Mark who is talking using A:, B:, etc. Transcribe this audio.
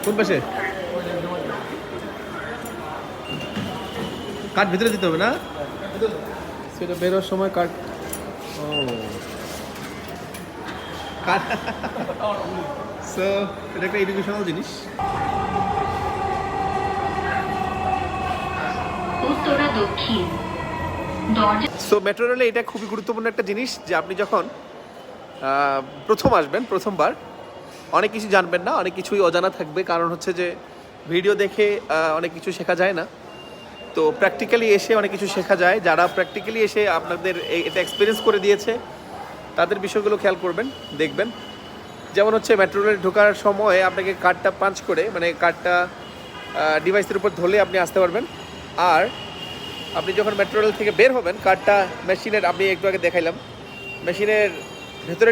A: কোন পাশে? কাঠ ভিতরে দিতে হবে না? সেটা বেরোর সময় কাঠ। ও কাঠ। সো এটা একটা এডুকেশনাল জিনিস।
B: উত্তরা দক্ষিণ দরজা।
A: সো মেট্রো রেলে এটা খুবই গুরুত্বপূর্ণ একটা জিনিস যে আপনি যখন প্রথম আসবেন, প্রথমবার অনেক কিছু জানবেন না, অনেক কিছুই অজানা থাকবে। কারণ হচ্ছে যে ভিডিও দেখে অনেক কিছু শেখা যায় না, তো প্র্যাকটিক্যালি এসে অনেক কিছু শেখা যায়। যারা প্র্যাকটিক্যালি এসে আপনাদের এটা এক্সপিরিয়েন্স করে দিয়েছে তাদের বিষয়গুলো খেয়াল করবেন, দেখবেন। যেমন হচ্ছে মেট্রো রেলে ঢোকার সময় আপনাকে কার্ডটা পাঞ্চ করে, মানে কার্ডটা ডিভাইসের উপর ধরলে আপনি আসতে পারবেন। আর আপনি যখন মেট্রো রেল থেকে বের হবেন, কার্ডটা মেশিনের, আপনি একটু আগে দেখাইলাম, মেশিনের ভেতরে